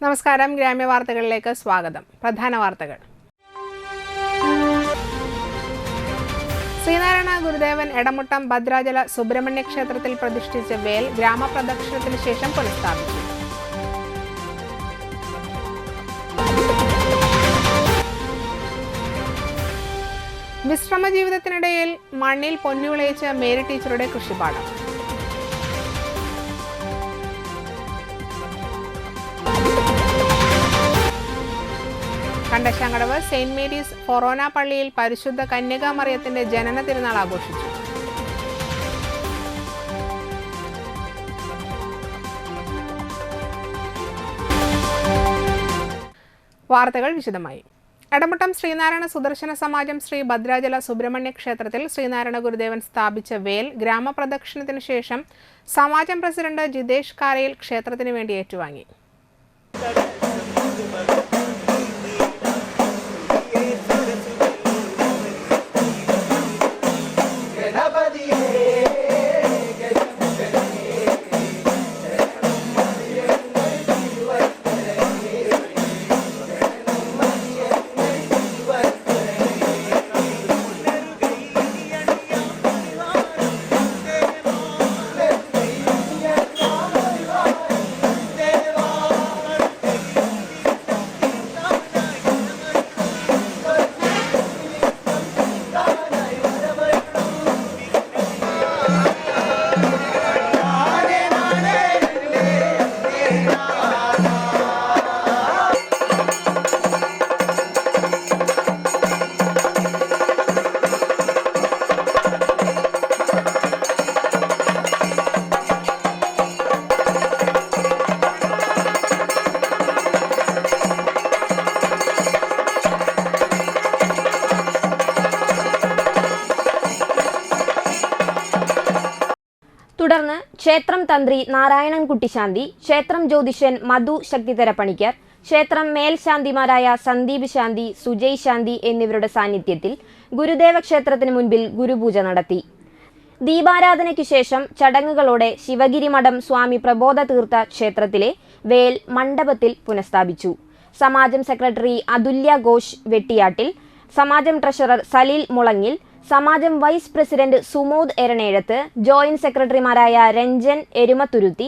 നമസ്കാരം, ഗ്രാമ്യ വാർത്തകളിലേക്ക് സ്വാഗതം. പ്രധാന വാർത്തകൾ. ശ്രീനാരായണ ഗുരുദേവൻ എടമുട്ടം ഭദ്രാചല സുബ്രഹ്മണ്യ ക്ഷേത്രത്തിൽ പ്രതിഷ്ഠിച്ച വേൽ ഗ്രാമപ്രദക്ഷിണത്തിന് ശേഷം പുനഃസ്ഥാപിച്ചു. വിശ്രമ ജീവിതത്തിനിടയിൽ മണ്ണിൽ പൊന്നുവിളയിച്ച മേരി ടീച്ചറുടെ കൃഷിപ്പാടം. കണ്ടശാങ്കടവ് സെയിന്റ് മേരീസ് ഫൊറോന പള്ളിയിൽ പരിശുദ്ധ കന്യകാമറിയത്തിന്റെ ജനന തിരുനാൾ ആഘോഷിച്ചു. വാർത്തകൾ വിശദമായി. എടമുട്ടം ശ്രീനാരായണ സുദർശന സമാജം ശ്രീ ഭദ്രാചല സുബ്രഹ്മണ്യ ക്ഷേത്രത്തിൽ ശ്രീനാരായണ ഗുരുദേവൻ സ്ഥാപിച്ച വേൽ ഗ്രാമപ്രദക്ഷിണത്തിന് ശേഷം സമാജം പ്രസിഡന്റ് ജിതേഷ് കാരയിൽ ക്ഷേത്രത്തിനു വേണ്ടി ഏറ്റുവാങ്ങി. തുടർന്ന് ക്ഷേത്രം തന്ത്രി നാരായണൻ കുട്ടിശാന്തി, ക്ഷേത്രം ജ്യോതിഷൻ മധു ശക്തിധര പണിക്കർ, ക്ഷേത്രം മേൽശാന്തിമാരായ സന്ദീപ് ശാന്തി, സുജയ് ശാന്തി എന്നിവരുടെ സാന്നിധ്യത്തിൽ ഗുരുദേവ ക്ഷേത്രത്തിന് മുൻപിൽ ഗുരുപൂജ നടത്തി. ദീപാരാധനയ്ക്കു ശേഷം ചടങ്ങുകളോടെ ശിവഗിരി മഠം സ്വാമി പ്രബോധ തീർത്ഥ ക്ഷേത്രത്തിലെ വേൽ മണ്ഡപത്തിൽ പുനഃസ്ഥാപിച്ചു. സമാജം സെക്രട്ടറി അതുല്യ ഘോഷ് വെട്ടിയാട്ടിൽ, സമാജം ട്രഷറർ സലീൽ മുളങ്ങിൽ, സമാജം vice president Sumod Eranezhath, joint സെക്രട്ടറിമാരായ രഞ്ജൻ എരുമത്തുരുത്തി,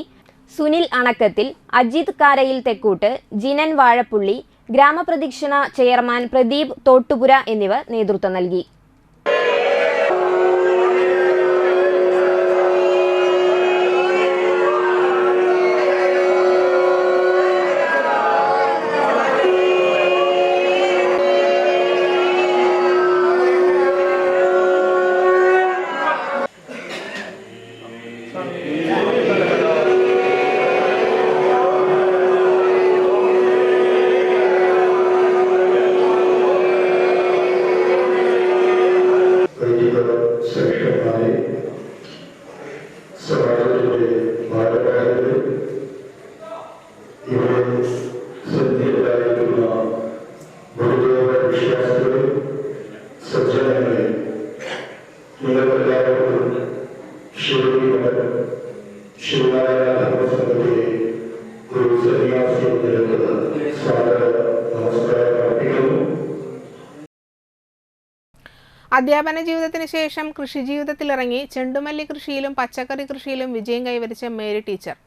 സുനിൽ അണക്കത്തിൽ, അജിത് കാരയിൽ തെക്കൂട്ട്, ജിനൻ വാഴപ്പുള്ളി, ഗ്രാമപ്രദക്ഷിണ ചെയർമാൻ പ്രദീപ് തോട്ടുപുര എന്നിവർ നേതൃത്വം നൽകി. അധ്യാപന ജീവിതത്തിന് ശേഷം കൃഷി ജീവിതത്തിലിറങ്ങി ചെണ്ടുമല്ലി കൃഷിയിലും പച്ചക്കറി കൃഷിയിലും വിജയം കൈവരിച്ച മേരി ടീച്ചർ.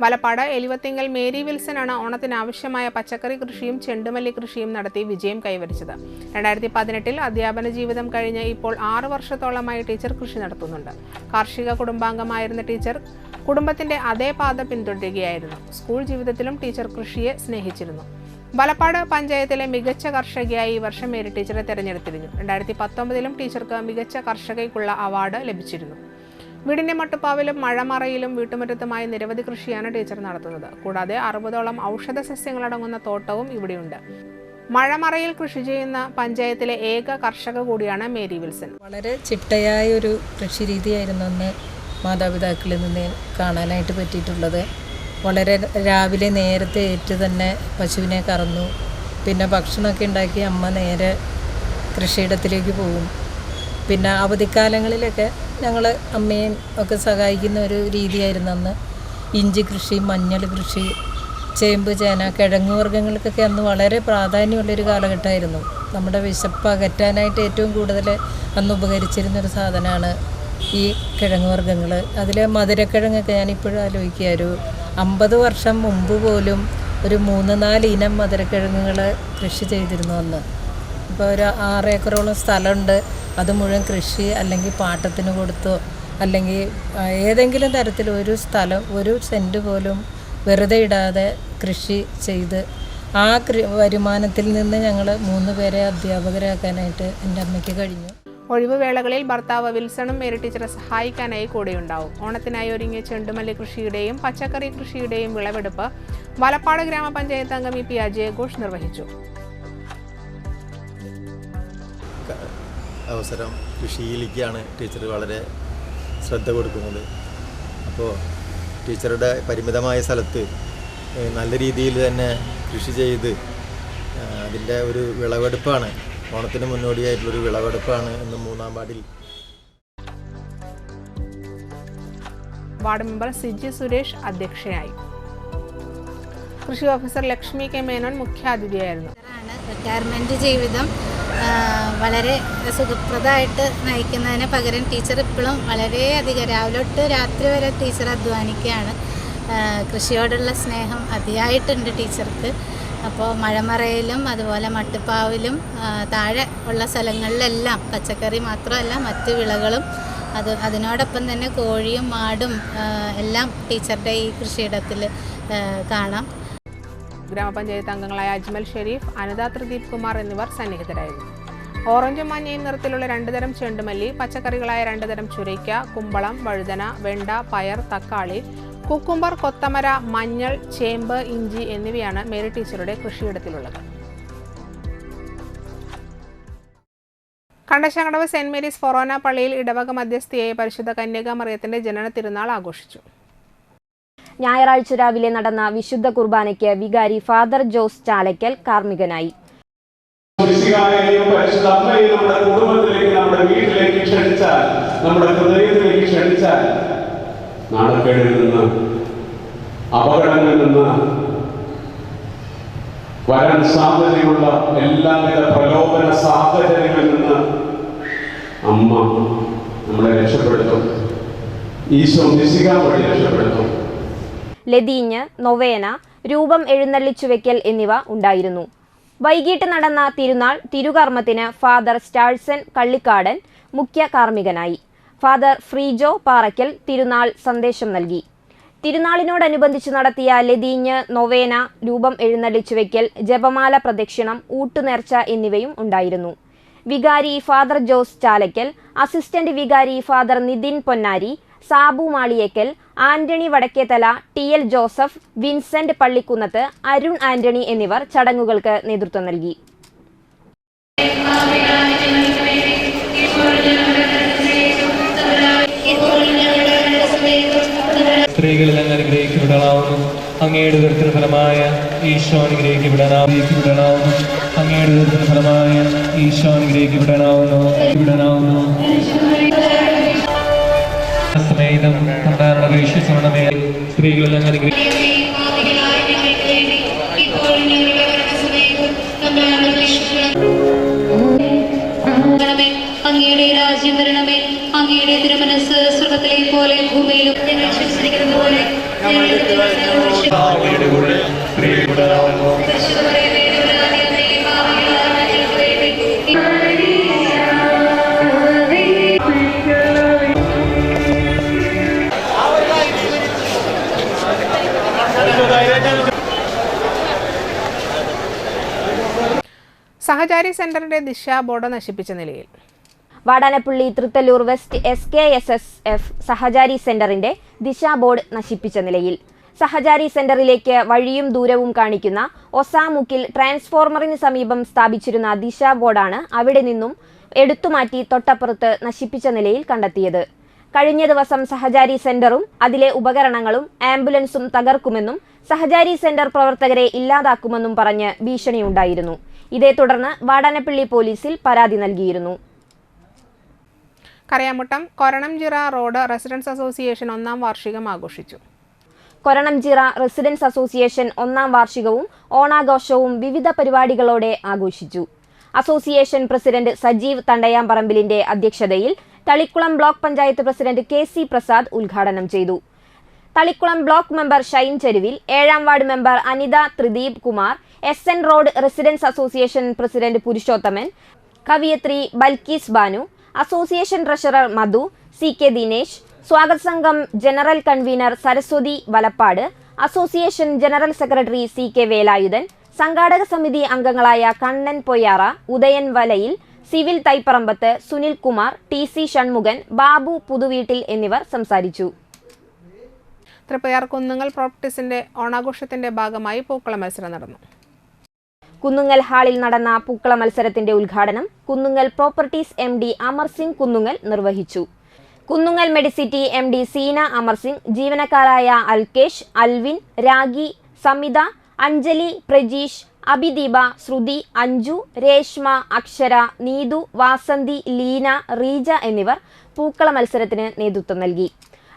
വലപ്പാട് എലിവത്തിങ്കൽ മേരി വിൽസനാണ് ഓണത്തിന് ആവശ്യമായ പച്ചക്കറി കൃഷിയും ചെണ്ടുമല്ലി കൃഷിയും നടത്തി വിജയം കൈവരിച്ചത്. 2018 അധ്യാപന ജീവിതം കഴിഞ്ഞ് ഇപ്പോൾ 6 വർഷത്തോളമായി ടീച്ചർ കൃഷി നടത്തുന്നുണ്ട്. കാർഷിക കുടുംബാംഗമായിരുന്ന ടീച്ചർ കുടുംബത്തിന്റെ അതേ പാത പിന്തുടരുകയായിരുന്നു. സ്കൂൾ ജീവിതത്തിലും ടീച്ചർ കൃഷിയെ സ്നേഹിച്ചിരുന്നു. വലപ്പാട് പഞ്ചായത്തിലെ മികച്ച കർഷകയായി ഈ വർഷം മേരി ടീച്ചറെ തെരഞ്ഞെടുത്തിരുന്നു. 2019 ടീച്ചർക്ക് മികച്ച കർഷകയ്ക്കുള്ള അവാർഡ് ലഭിച്ചിരുന്നു. വീടിന്റെ മട്ടുപ്പാവിലും മഴമറയിലും വീട്ടുമുറ്റത്തുമായി നിരവധി കൃഷിയാണ് ടീച്ചർ നടത്തുന്നത്. കൂടാതെ 60ഓളം ഔഷധ സസ്യങ്ങളടങ്ങുന്ന തോട്ടവും ഇവിടെയുണ്ട്. മഴമറയിൽ കൃഷി ചെയ്യുന്ന പഞ്ചായത്തിലെ ഏക കർഷക കൂടിയാണ് മേരി വിൽസൺ. വളരെ ചിട്ടയായ ഒരു കൃഷി രീതിയായിരുന്നു അന്ന് മാതാപിതാക്കളിൽ നിന്ന് കാണാനായിട്ട് പറ്റിയിട്ടുള്ളത്. വളരെ രാവിലെ നേരത്തെ ഏറ്റ് തന്നെ പശുവിനെ കറന്നു. പിന്നെ ഭക്ഷണമൊക്കെ ഉണ്ടാക്കി അമ്മ നേരെ കൃഷിയിടത്തിലേക്ക് പോകും. പിന്നെ അവധിക്കാലങ്ങളിലൊക്കെ ഞങ്ങൾ അമ്മയും ഒക്കെ സഹായിക്കുന്ന ഒരു രീതിയായിരുന്നു അന്ന്. ഇഞ്ചി കൃഷി, മഞ്ഞൾ കൃഷി, ചേമ്പ്, ചേന, കിഴങ്ങ് വർഗ്ഗങ്ങൾക്കൊക്കെ അന്ന് വളരെ പ്രാധാന്യമുള്ളൊരു കാലഘട്ടമായിരുന്നു. നമ്മുടെ വിശപ്പ് അകറ്റാനായിട്ട് ഏറ്റവും കൂടുതൽ അന്ന് ഉപകരിച്ചിരുന്നൊരു സാധനമാണ് ഈ കിഴങ്ങ് വർഗ്ഗങ്ങൾ. അതിൽ മധുരക്കിഴങ്ങൊക്കെ ഞാനിപ്പോഴും ആലോചിക്കുക, ഒരു 50 വർഷം മുമ്പ് പോലും ഒരു 3-4 ഇനം മധുരക്കിഴങ്ങുകൾ കൃഷി ചെയ്തിരുന്നു അന്ന്. ഇപ്പോൾ ഒരു 6 ഏക്കറോളം സ്ഥലമുണ്ട്. അത് മുഴുവൻ കൃഷി അല്ലെങ്കിൽ പാട്ടത്തിന് കൊടുത്തോ അല്ലെങ്കിൽ ഏതെങ്കിലും തരത്തിൽ ഒരു സ്ഥലം, ഒരു സെൻറ്റ് പോലും വെറുതെ ഇടാതെ കൃഷി ചെയ്ത് ആ വരുമാനത്തിൽ നിന്ന് ഞങ്ങൾ 3 പേരെ അധ്യാപകരാക്കാനായിട്ട് എൻ്റെ അമ്മയ്ക്ക് കഴിഞ്ഞു. ഒഴിവുവേളകളിൽ ഭർത്താവ് വിൽസണും മേരി ടീച്ചറെ സഹായിക്കാനായി കൂടെയുണ്ടാവും. ഓണത്തിനായി ഒരുങ്ങിയ ചെണ്ടുമല്ലി കൃഷിയുടെയും പച്ചക്കറി കൃഷിയുടെയും വിളവെടുപ്പ് വലപ്പാട് ഗ്രാമപഞ്ചായത്ത് അംഗം പി അജയഘോഷ് നിർവഹിച്ചു. അവസരം കൃഷിയിലേക്കാണ് ടീച്ചർ വളരെ ശ്രദ്ധ കൊടുക്കുന്നത്. അപ്പോൾ ടീച്ചറുടെ പരിമിതമായ സ്ഥലത്ത് നല്ല രീതിയിൽ തന്നെ കൃഷി ചെയ്ത് അതിൻ്റെ ഒരു വിളവെടുപ്പാണ്, ഓണത്തിന് മുന്നോടിയായിട്ടുള്ളൊരു വിളവെടുപ്പാണ് ഇന്ന് 3-ാം വാർഡിൽ. വാർഡ് മെമ്പർ സിജി സുരേഷ് അധ്യക്ഷയായി. കൃഷി ഓഫീസർ ലക്ഷ്മി കെ മേനോൻ മുഖ്യാതിഥിയായിരുന്നു. റിട്ടയർമെൻറ്റ് ജീവിതം വളരെ സുഖപ്രദമായിട്ട് നയിക്കുന്നതിന് പകരം ടീച്ചർ ഇപ്പോഴും വളരെയധികം രാവിലെ തൊട്ട് രാത്രി വരെ ടീച്ചർ അധ്വാനിക്കുകയാണ്. കൃഷിയോടുള്ള സ്നേഹം അതിയായിട്ടുണ്ട് ടീച്ചർക്ക്. അപ്പോൾ മഴമറയിലും അതുപോലെ മട്ടുപ്പാവിലും താഴെ ഉള്ള സ്ഥലങ്ങളിലെല്ലാം പച്ചക്കറി മാത്രമല്ല മറ്റ് വിളകളും അതിനോടൊപ്പം തന്നെ കോഴിയും മാടും എല്ലാം ടീച്ചറുടെ ഈ കൃഷിയിടത്തിൽ കാണാം. ഗ്രാമപഞ്ചായത്ത് അംഗങ്ങളായ അജ്മൽ ഷെരീഫ്, അനിത ത്രിദീപ് കുമാർ എന്നിവർ സന്നിഹിതരായിരുന്നു. ഓറഞ്ചും മഞ്ഞയും നിറത്തിലുള്ള 2 തരം ചെണ്ടുമല്ലി, പച്ചക്കറികളായ 2 തരം ചുരയ്ക്ക, കുമ്പളം, വഴുതന, വെണ്ട, പയർ, തക്കാളി, കുക്കുംബർ, കൊത്തമര, മഞ്ഞൾ, ചേമ്പ്, ഇഞ്ചി എന്നിവയാണ് മേരി ടീച്ചറുടെ കൃഷിയിടത്തിലുള്ളത്. കണ്ടശങ്കടവ് സെന്റ് മേരീസ് ഫൊറോന പള്ളിയിൽ ഇടവക മധ്യസ്ഥയായ പരിശുദ്ധ കന്യകാമറിയത്തിന്റെ ജനന തിരുനാൾ ആഘോഷിച്ചു. ഞായറാഴ്ച രാവിലെ നടന്ന വിശുദ്ധ കുർബാനയ്ക്ക് വികാരി ഫാദർ ജോസ് ചാലക്കൽ കാർമ്മികനായി. നമ്മുടെ കുടുംബത്തിലേക്ക്, നമ്മുടെ വീട്ടിലേക്ക് ക്ഷണിച്ചാൽ, നമ്മുടെ ഹൃദയത്തിലേക്ക് ക്ഷണിച്ചാൽ, നാണക്കേടിൽ നിന്ന്, അപകടങ്ങളിൽ നിന്ന്, വരാൻ സാധ്യതയുള്ള എല്ലാവിധ പ്രലോഭന സാഹചര്യങ്ങളിൽ നിന്ന് അമ്മ നമ്മളെ രക്ഷപ്പെടുത്തും. ഈശോ മിശിഹ വഴി രക്ഷപ്പെടുത്തും. ലതീഞ്ഞ്, നൊവേന, രൂപം എഴുന്നള്ളിച്ചുവെക്കൽ എന്നിവ ഉണ്ടായിരുന്നു. വൈകിട്ട് നടന്ന തിരുനാൾ തിരുകർമ്മത്തിന് ഫാദർ സ്റ്റാഴ്സൺ കള്ളിക്കാടൻ മുഖ്യ കാർമ്മികനായി. ഫാദർ ഫ്രീജോ പാറയ്ക്കൽ തിരുനാൾ സന്ദേശം നൽകി. തിരുനാളിനോടനുബന്ധിച്ച് നടത്തിയ ലതീഞ്ഞ്, നൊവേന, രൂപം എഴുന്നള്ളിച്ചുവെക്കൽ, ജപമാല പ്രദക്ഷിണം, ഊട്ടുനേർച്ച എന്നിവയും ഉണ്ടായിരുന്നു. വികാരി ഫാദർ ജോസ് ചാലക്കൽ, അസിസ്റ്റന്റ് വികാരി father Nithin Ponnari, Sabu Maliyekkal, Antony Vadakkethala, T L. Joseph, Vincent Pallikkunnath, Arun Antony എന്നിവർ ചടങ്ങുകൾക്ക് നേതൃത്വം നൽകി. സ്ത്രീകളിൽ അങ്ങ് അനുഗ്രഹിക്കപ്പെടാവുന്നു. അങ്ങയുടെ ദർശന ഫലമായ ഈശോ അനുഗ്രഹിക്കപ്പെടാനാവുന്നു. അങ്ങയുടെ ദർശന ഫലമായ ഈശോ അനുഗ്രഹിക്കപ്പെടാനാവുന്നു. സമേതം സ്ത്രീകളിൽ അങ്ങ് അങ്ങയുടെ രാജ്യം വരണമേ. അങ്ങയുടെ തിരുമനസ് സ്വർഗത്തിലെ പോലെ ഭൂമിയിലും വിശ്വസിക്കുന്നത് പോലെ സഹചാരി സെന്ററിന്റെ ദിശാ ബോർഡ് നശിപ്പിച്ച നിലയിൽ. വാടാനപ്പള്ളി തൃത്തല്ലൂർ വെസ്റ്റ് SKSSF സഹചാരി സെന്ററിന്റെ ദിശാ ബോർഡ് നശിപ്പിച്ച നിലയിൽ. സഹചാരി സെന്ററിലേക്ക് വഴിയും ദൂരവും കാണിക്കുന്ന ഒസാമുക്കിൽ ട്രാൻസ്ഫോർമറിന് സമീപം സ്ഥാപിച്ചിരുന്ന ദിശാ ബോർഡാണ് അവിടെ നിന്നും എടുത്തുമാറ്റി തൊട്ടപ്പുറത്ത് നശിപ്പിച്ച നിലയിൽ കണ്ടെത്തിയത്. കഴിഞ്ഞ ദിവസം സഹചാരി സെന്ററും അതിലെ ഉപകരണങ്ങളും ആംബുലൻസും തകർക്കുമെന്നും സഹചാരി സെന്റർ പ്രവർത്തകരെ ഇല്ലാതാക്കുമെന്നും പറഞ്ഞ് ഭീഷണിയുണ്ടായിരുന്നു. ഇതേ തുടർന്ന് വാടാനപ്പള്ളി പോലീസിൽ പരാതി നൽകിയിരുന്നു. കരയാമുട്ടം കൊരണംചിറ റോഡ് റെസിഡൻസ് അസോസിയേഷൻ 1ാം വാർഷികം ആഘോഷിച്ചു. കൊരണംചിറ റെസിഡൻസ് അസോസിയേഷൻ 1ാം വാർഷികവും ഓണാഘോഷവും വിവിധ പരിപാടികളോടെ ആഘോഷിച്ചു. അസോസിയേഷൻ പ്രസിഡന്റ് സജീവ് തണ്ടയാമ്പറമ്പിലിന്റെ അധ്യക്ഷതയിൽ Thalikkulam block panchayat president KC Prasad ഉദ്ഘാടനം ചെയ്തു. തളിക്കുളം ബ്ലോക്ക് മെമ്പർ ഷൈൻ ചെരുവിൽ, 7ാം ward member Anitha Thrideep Kumar, SN road residence association president Purushothaman, കവിയത്രി Balkees Banu, association treasurer Madhu, CK Dinesh, സ്വാഗത സംഘം general convener Saraswathi Valappad, association general secretary CK Velayudhan, സംഘാടക സമിതി അംഗങ്ങളായ കണ്ണൻ പൊയ്യാറ, ഉദയൻ വലയിൽ, സിവിൽ തൈപ്പറമ്പത്ത്, സുനിൽ കുമാർ, TC ഷൺമുഖൻ, ബാബു പുതുവീട്ടിൽ എന്നിവർ സംസാരിച്ചു. തൃപ്പയാർ കുന്നുങ്ങൽ പ്രോപ്പർട്ടീസിന്റെ ഓണാഘോഷത്തിന്റെ ഭാഗമായി പൂക്കള മത്സരം നടന്നു. കുന്നുങ്ങൽ ഹാളിൽ നടന്ന പൂക്കള മത്സരത്തിന്റെ ഉദ്ഘാടനം കുന്നുങ്ങൽ പ്രോപ്പർട്ടീസ് MD അമർ സിംഗ് കുന്നുങ്ങൽ നിർവഹിച്ചു. കുന്നുങ്ങൽ മെഡിസിറ്റി MD സീന അമർ സിംഗ്, ജീവനക്കാരായ അൽകേഷ്, അൽവിൻ, രാഗി, സമിത, അഞ്ജലി, പ്രജീഷ്, അഭിദീപ, ശ്രുതി, അഞ്ജു, രേഷ്മ, അക്ഷര, നീതു, വാസന്തി, ലീന, റീജ എന്നിവർ പൂക്കള മത്സരത്തിന് നേതൃത്വം നൽകി.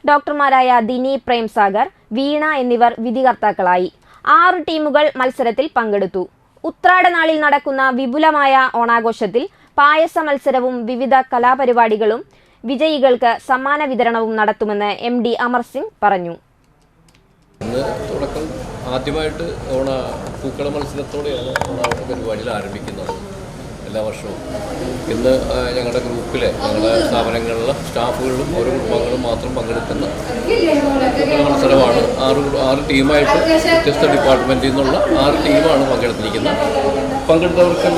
ഡോക്ടർമാരായ ദിനി പ്രേംസാഗർ, വീണ എന്നിവർ വിധികർത്താക്കളായി. 6 ടീമുകൾ മത്സരത്തിൽ പങ്കെടുത്തു. ഉത്രാടനാളിൽ നടക്കുന്ന വിപുലമായ ഓണാഘോഷത്തിൽ പായസ മത്സരവും വിവിധ കലാപരിപാടികളും വിജയികൾക്ക് സമ്മാന വിതരണവും നടത്തുമെന്ന് MD അമർ സിംഗ് പറഞ്ഞു. ഇന്ന് തുടക്കം ആദ്യമായിട്ട് പൂക്കള മത്സരത്തോടെയാണ് ഓണാഘോഷ പരിപാടികൾ ആരംഭിക്കുന്നത് എല്ലാ വർഷവും. ഇന്ന് ഞങ്ങളുടെ ഗ്രൂപ്പിലെ ഞങ്ങളുടെ സ്ഥാപനങ്ങളിലെ സ്റ്റാഫുകളും ഓരോ കുടുംബങ്ങളും മാത്രം പങ്കെടുക്കുന്ന പൂക്കള മത്സരമാണ്. 6 ടീമായിട്ട് വ്യത്യസ്ത ഡിപ്പാർട്ട്മെൻറ്റിൽ നിന്നുള്ള 6 ടീമാണ് പങ്കെടുത്തിരിക്കുന്നത്. പങ്കെടുത്തവർക്ക്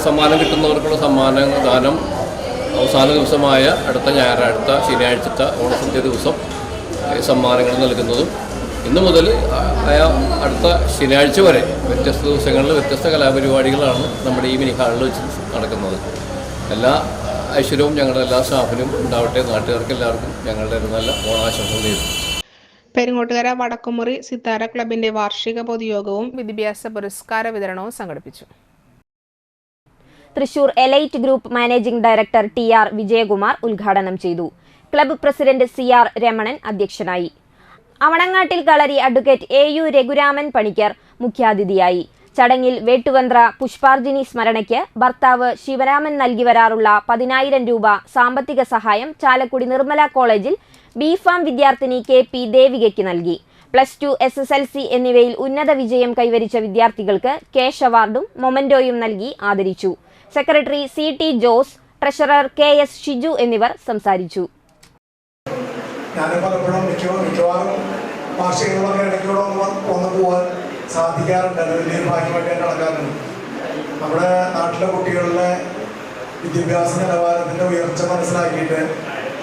സമ്മാനം കിട്ടുന്നവർക്കുള്ള സമ്മാനദാനം അവസാന ദിവസമായ അടുത്ത ശനിയാഴ്ചത്തെ ഓണസദ്യ ദിവസം സമ്മാനങ്ങൾ നൽകുന്നതും, ഇന്നു മുതൽ അടുത്ത ശനിയാഴ്ച വരെ വ്യത്യസ്ത ദിവസങ്ങളിൽ വ്യത്യസ്ത കലാപരിപാടികളാണ് നമ്മുടെ ഈ മിനി ഹാളിൽ വെച്ച് നടക്കുന്നത്. എല്ലാ ഐശ്വര്യവും ഞങ്ങളുടെ എല്ലാ സ്റ്റാഫിനും ഉണ്ടാവട്ടെ. നാട്ടുകാർക്ക് എല്ലാവർക്കും ഞങ്ങളുടെ ഒരു നല്ല ഓണാശംസകൾ നേരുന്നു. പെരിങ്ങോട്ടുകര വടക്കുമുറി സിത്താര ക്ലബിന്റെ വാർഷിക പൊതുയോഗവും വിദ്യാഭ്യാസ പുരസ്കാര വിതരണവും സംഘടിപ്പിച്ചു. Thrissur elite group managing director TR Vijayakumar ഉദ്ഘാടനം ചെയ്തു. ക്ലബ്ബ് പ്രസിഡന്റ് CR രമണൻ അധ്യക്ഷനായി. അവണങ്ങാട്ടിൽ കളരി അഡ്വക്കേറ്റ് AU രഘുരാമൻ പണിക്കർ മുഖ്യാതിഥിയായി. ചടങ്ങിൽ വേട്ടുവന്ത്ര പുഷ്പാർജിനി സ്മരണയ്ക്ക് ഭർത്താവ് ശിവരാമൻ നൽകി വരാറുള്ള 10,000 രൂപ സാമ്പത്തിക സഹായം ചാലക്കുടി നിർമ്മല കോളേജിൽ BFAM വിദ്യാർത്ഥിനി KP ദേവികയ്ക്ക് നൽകി. +2, SSLC എന്നിവയിൽ ഉന്നത വിജയം കൈവരിച്ച വിദ്യാർത്ഥികൾക്ക് ക്യാഷ് അവാർഡും മൊമന്റോയും നൽകി ആദരിച്ചു. Secretary CT Jose, treasurer KS Shiju എന്നിവർ സംസാരിച്ചു. ഞാൻ പലപ്പോഴും മിക്കവാറും വാർഷികങ്ങളൊക്കെ ഇടയ്ക്കൂടെ ഒന്ന് പോകാൻ സാധിക്കാറുണ്ട്. അത് വലിയൊരു ഭാഗ്യമായിട്ട് കണക്കാറുണ്ട്. നമ്മുടെ നാട്ടിലെ കുട്ടികളുടെ വിദ്യാഭ്യാസ നിലവാരത്തിൻ്റെ ഉയർച്ച മനസ്സിലാക്കിയിട്ട്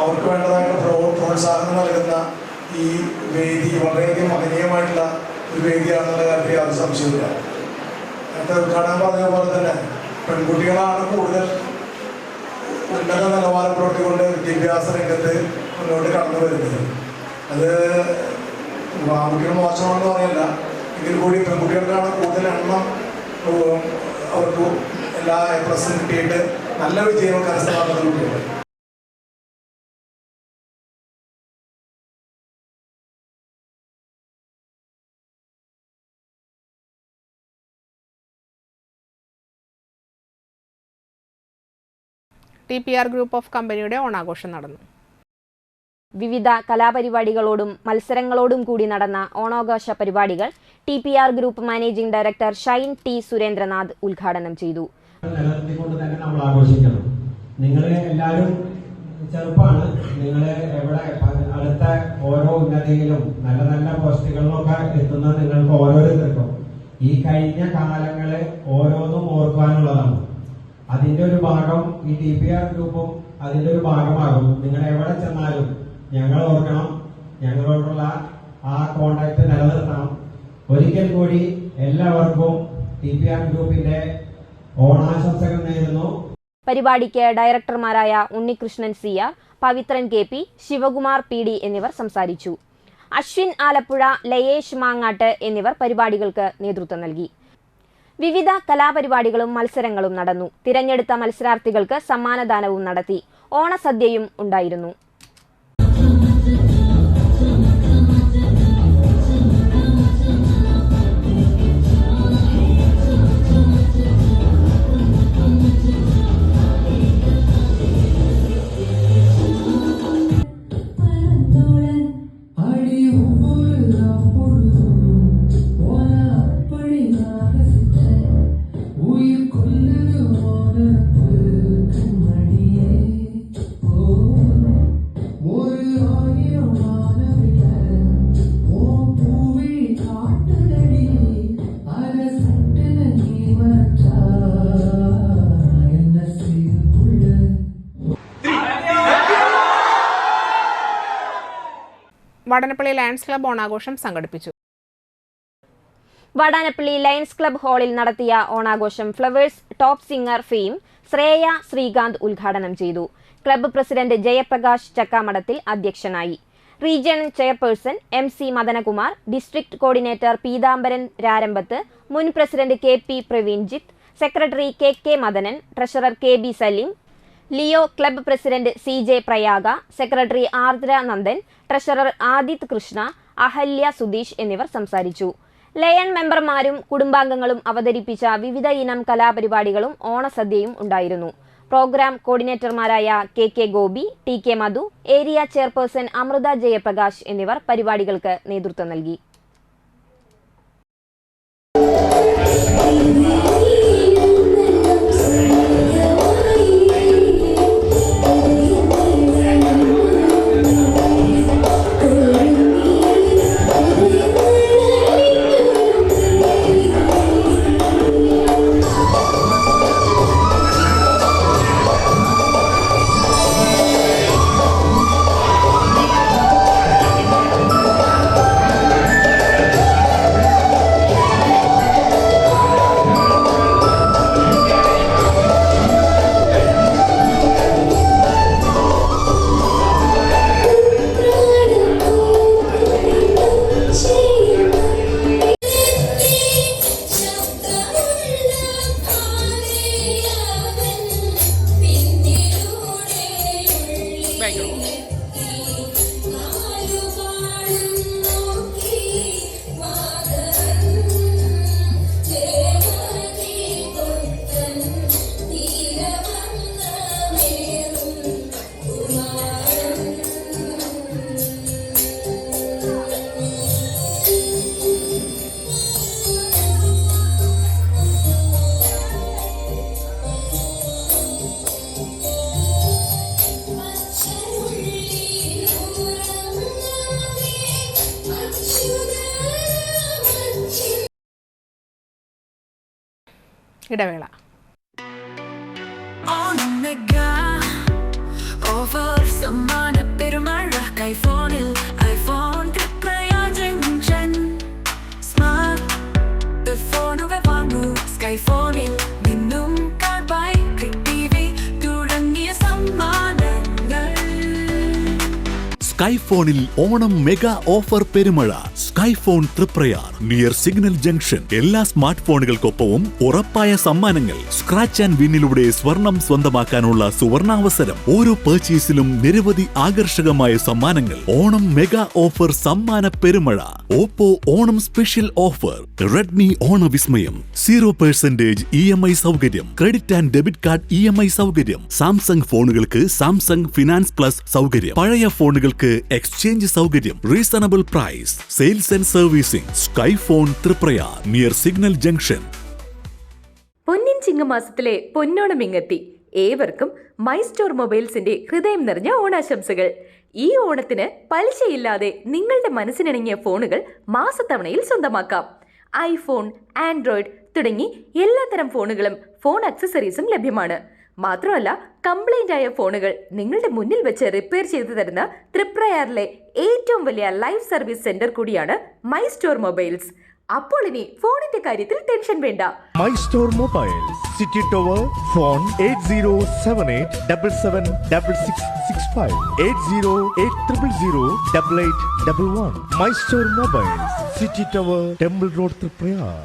അവർക്ക് വേണ്ടതായിട്ട് പ്രോത്സാഹനം നൽകുന്ന ഈ വേദി വളരെയധികം മഹനീയമായിട്ടുള്ള ഒരു വേദിയാണെന്നുള്ള കാര്യത്തിൽ യാതൊരു സംശയമില്ല. നേരത്തെ ഉദ്ഘാടനം പറഞ്ഞ പോലെ തന്നെ പെൺകുട്ടികളാണ് കൂടുതൽ ഉന്നത നിലവാരം പുലർത്തിക്കൊണ്ട് വിദ്യാഭ്യാസ രംഗത്ത് മുന്നോട്ട് കടന്നു വരുന്നത്. അത് ആൺകുട്ടികൾ മോശമാണെന്ന് പറയല്ല, എങ്കിൽ കൂടി പെൺകുട്ടികൾക്കാണ് കൂടുതൽ എണ്ണം അവർക്ക് എല്ലാ A+ കിട്ടിയിട്ട് നല്ല വിജയം കരസ്ഥമാക്കുന്ന കുട്ടികൾ. TPR ഗ്രൂപ്പ് ഓഫ് കമ്പനിയുടെ ഓണാഘോഷം നടന്നു. വിവിധ കലാപരിപാടികളോടും മത്സരങ്ങളോടും കൂടി നടന്ന ഓണാഘോഷ പരിപാടികൾ TPR group managing director Shine T Surendranath ഉദ്ഘാടനം ചെയ്തു. നമ്മൾ ആഘോഷിക്കണം. നിങ്ങൾ എല്ലാവരും ചെറുപ്പമാണ്. നിങ്ങൾ എവിടെ അടുത്ത ഓരോ ഉന്നതിയിലും നല്ല നല്ല പോസ്റ്റുകളിലൊക്കെ എത്തുന്ന നിങ്ങൾക്ക് ഓരോരുത്തർക്കും ഈ കഴിഞ്ഞ കാലങ്ങളെ ഓരോന്നും ഓർക്കാനുള്ളതാണ്. അതിൻ്റെ ഒരു ഭാഗം ഈ TPR ഗ്രൂപ്പും അതിൻ്റെ ഒരു ഭാഗമാകും. നിങ്ങൾ എവിടെ ചെന്നാലും ഞങ്ങൾ ഓർക്കണം, ഞങ്ങളോടുള്ള ആ കോണ്ടാക്ട് നിലനിർത്തണം. ഒരിക്കൽ കൂടി എല്ലാവർക്കും TPR ഗ്രൂപ്പിന്റെ ഓണാശംസകൾ നേരുന്നു. പരിപാടിക്ക് ഡയറക്ടർമാരായ Unnikrishnan CR, Pavithran KP, Shivakumar PD എന്നിവർ സംസാരിച്ചു. അശ്വിൻ ആലപ്പുഴ, ലയേഷ് മാങ്ങാട്ട് എന്നിവർ പരിപാടികൾക്ക് നേതൃത്വം നൽകി. വിവിധ കലാപരിപാടികളും മത്സരങ്ങളും നടന്നു. തിരഞ്ഞെടുത്ത മത്സരാർത്ഥികൾക്ക് സമ്മാനദാനവും നടത്തി. ഓണസദ്യയും ഉണ്ടായിരുന്നു. വടനപ്പള്ളി ലയൺസ് ക്ലബ്ബ് ഓണാഘോഷം സംഘടിപ്പിച്ചു. വടാനപ്പള്ളി ലയൺസ് ക്ലബ്ബ് ഹാളിൽ നടത്തിയ ഓണാഘോഷം Flowers top singer fame Shreya Srikanth ഉദ്ഘാടനം ചെയ്തു. ക്ലബ്ബ് പ്രസിഡന്റ് ജയപ്രകാശ് ചക്കാമടത്തിൽ അധ്യക്ഷനായി. Regional chairperson MC Madanakumar, district coordinator Peethambaran Rarambath, മുൻ president KP Praveenjith, secretary KK Madanan, treasurer KB Saleem, Leo club president CJ Prayaga, secretary Ardra Nandan, treasurer Adith Krishna, Ahalya Sudheesh എന്നിവർ സംസാരിച്ചു. ലയൺ മെമ്പർമാരും കുടുംബാംഗങ്ങളും അവതരിപ്പിച്ച വിവിധ ഇനം കലാപരിപാടികളും ഓണസദ്യയും ഉണ്ടായിരുന്നു. പ്രോഗ്രാം കോർഡിനേറ്റർമാരായ KK ഗോപി, TK മധു, ഏരിയ ചെയർപേഴ്സൺ അമൃത ജയപ്രകാശ് എന്നിവർ പരിപാടികൾക്ക് നേതൃത്വം നൽകി. ഇടവേള. സ്കൈഫോണിൽ ഓണം മെഗാ ഓഫർ പെരുമഴ. സ്കൈഫോൺ തൃപ്രയാർ നിയർ സിഗ്നൽ ജംഗ്ഷൻ. എല്ലാ സ്മാർട്ട് ഫോണുകൾക്കൊപ്പവും ഉറപ്പായ സമ്മാനങ്ങൾ. സ്ക്രാച്ച് ആൻഡ് വിന്നിലൂടെ സ്വർണം സ്വന്തമാക്കാനുള്ള സുവർണാവസരം. ഓരോ പർച്ചേസിലും നിരവധി ആകർഷകമായ സമ്മാനങ്ങൾ. ഓണം മെഗാ ഓഫർ സമ്മാന പെരുമഴ. Oppo Onam special offer. Redmi ഓണവിസ്മയം 0% EMI സൗകര്യം. Credit and debit card EMI സൗകര്യം. സാംസങ് ഫോണുകൾക്ക് സാംസങ് ഫിനാൻസ് പ്ലസ് സൗകര്യം. പഴയ ഫോണുകൾക്ക് എക്സ്ചേഞ്ച് സൗകര്യം. Reasonable price. Sales and servicing. Skyphone Triprayar near signal junction. പൊന്നിൻ ചിങ്ങമാസത്തിലെ പൊന്നോണം ഇങ്ങെത്തി. ഏവർക്കും മൈ സ്റ്റോർ മൊബൈൽസിന്റെ ഹൃദയം നിറഞ്ഞ ഓണാശംസകൾ. ഈ ഓണത്തിന് പലിശയില്ലാതെ നിങ്ങളുടെ മനസ്സിനിണങ്ങിയ ഫോണുകൾ മാസത്തവണയിൽ സ്വന്തമാക്കാം. ഐഫോൺ, ആൻഡ്രോയിഡ് തുടങ്ങി എല്ലാത്തരം ഫോണുകളും ഫോൺ ആക്സസറീസും ലഭ്യമാണ്. മാത്രമല്ല, കംപ്ലൈന്റ് ആയ ഫോണുകൾ നിങ്ങളുടെ മുന്നിൽ വെച്ച് റിപ്പയർ ചെയ്തു തരുന്ന തൃപ്രയാറിലെ ഏറ്റവും വലിയ ലൈവ് സർവീസ് സെന്റർ കൂടിയാണ് മൈ സ്റ്റോർ മൊബൈൽസ്. അപ്പോൾ ഇനി ഫോണിന്റെ കാര്യത്തിൽ ടെൻഷൻ വേണ്ട. My Store Mobiles, City Tower, phone 8078776665 8080008811. My Store Mobiles, City Tower, Temple Road, Triprayar.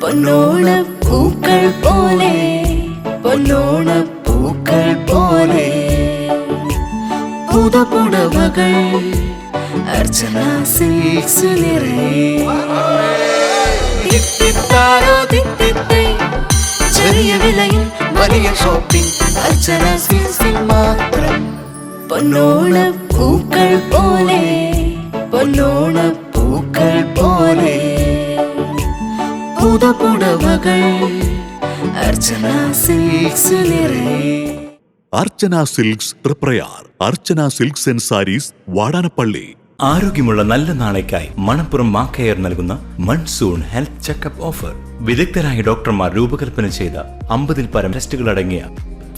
പൊന്നോണപ്പൂക്കൾ പോലെ പൊന്നോണപ്പൂക്കൾ പോലെ പുതുപുടവകൾ അർച്ചന സിൽക്സ് ചെറിയ വിലയിൽ വലിയ ഷോപ്പിംഗ് അർച്ചന സിൽക്സിൽ മാത്രം. പൊന്നോണപ്പൂക്കൾ പോലെ പൊന്നോണപ്പൂക്കൾ പോലെ പുതുപുടവകൾ Archana Silks Archana Silks Triprayar. Archana Silks and sarees Vadanappally. ആരോഗ്യമുള്ള നല്ല നാളേക്കായി മണപ്പുറം മാക്കയർ നൽകുന്ന മൺസൂൺ ഹെൽത്ത് ചെക്കപ്പ് ഓഫർ. വിദഗ്ധരായ ഡോക്ടർമാർ രൂപകൽപ്പന ചെയ്ത 50-ൽ പരം ടെസ്റ്റുകൾ അടങ്ങിയ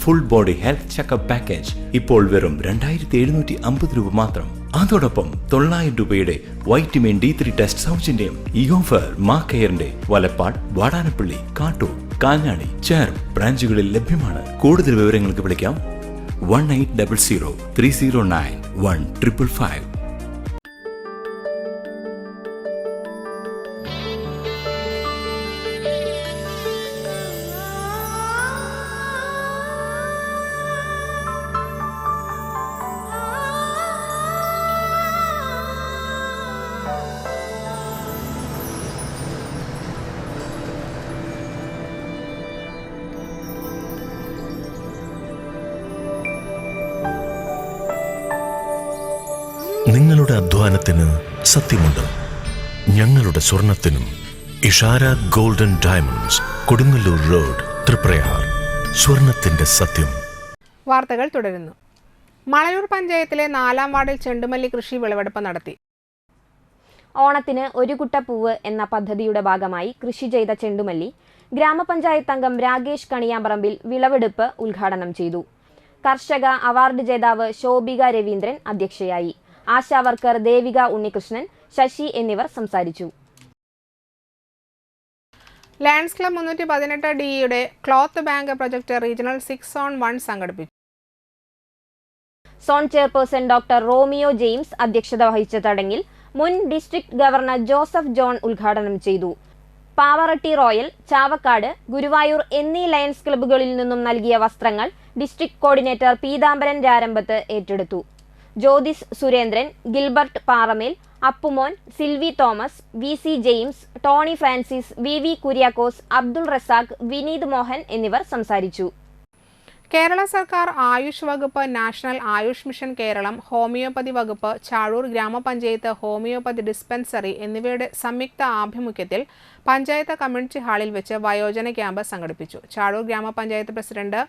full body health checkup package ഇപ്പോൾ വെറും 2750 രൂപ മാത്രം. അതോടൊപ്പം 900 രൂപയുടെ വൈറ്റമിൻ D3 ടെസ്റ്റ് സൗജന്യം. ഈ ഓഫർ മാക്കയറിന്റെ വലപ്പാട്, വാടാനപ്പള്ളി, കാട്ടൂർ, കാഞ്ഞാണി, ചേർ ബ്രാഞ്ചുകളിൽ ലഭ്യമാണ്. കൂടുതൽ വിവരങ്ങൾക്ക് വിളിക്കാം 1800 309 1555. നിങ്ങളുടെ അധ്വാനത്തിന് സത്യമുണ്ട്. ഞങ്ങളുടെ സ്വർണത്തിനും. Ishara golden diamonds, Kodungallur road, Triprayar. സ്വർണത്തിന്റെ സത്യം. വാർത്തകൾ തുടരുന്നു. മണലൂർ പഞ്ചായത്തിലെ 4-ാം വാർഡിൽ ചെണ്ടുമല്ലി കൃഷി വിളവെടുപ്പ് നടത്തി. ഓണത്തിന് ഒരു കുട്ട പൂവ് എന്ന പദ്ധതിയുടെ ഭാഗമായി കൃഷി ചെയ്ത ചെണ്ടുമല്ലി ഗ്രാമപഞ്ചായത്ത് അംഗം രാകേഷ് കണിയാമ്പറമ്പിൽ വിളവെടുപ്പ് ഉദ്ഘാടനം ചെയ്തു. കർഷക അവാർഡ് ജേതാവ് ശോഭിക രവീന്ദ്രൻ അധ്യക്ഷയായി. ആശാ വർക്കർ ദേവിക ഉണ്ണികൃഷ്ണൻ, ശശി എന്നിവർ സംസാരിച്ചു. Lions club 318D cloth bank project regional 6-on-1 സംഘടിപ്പിച്ചു. Zone chairperson doctor Romeo James അധ്യക്ഷത വഹിച്ച ചടങ്ങിൽ മുൻ ഡിസ്ട്രിക്ട് ഗവർണർ ജോസഫ് ജോൺ ഉദ്ഘാടനം ചെയ്തു. പാവറട്ടി റോയൽ, ചാവക്കാട്, ഗുരുവായൂർ എന്നീ ലയൺസ് ക്ലബ്ബുകളിൽ നിന്നും നൽകിയ വസ്ത്രങ്ങൾ ഡിസ്ട്രിക്ട് കോർഡിനേറ്റർ പീതാംബരൻ രാരമ്പത്ത് ഏറ്റെടുത്തു. Jyothis Surendran, Gilbert Paramel, Appumon, Silvy Thomas, VC James, Tony Francis, VV Kuriakose, Abdul Razak, Vineeth Mohan എന്നിവർ സംസാരിച്ചു. കേരള സർക്കാർ ആയുഷ് വകുപ്പ്, national AYUSH mission Keralam, homeopathy വകുപ്പ്, ചാഴൂർ ഗ്രാമപഞ്ചായത്ത് ഹോമിയോപ്പതി ഡിസ്പെൻസറി എന്നിവയുടെ സംയുക്ത ആഭിമുഖ്യത്തിൽ പഞ്ചായത്ത് കമ്മ്യൂണിറ്റി ഹാളിൽ വെച്ച് വയോജന ക്യാമ്പ് സംഘടിപ്പിച്ചു. ചാഴൂർ ഗ്രാമപഞ്ചായത്ത് പ്രസിഡന്റ്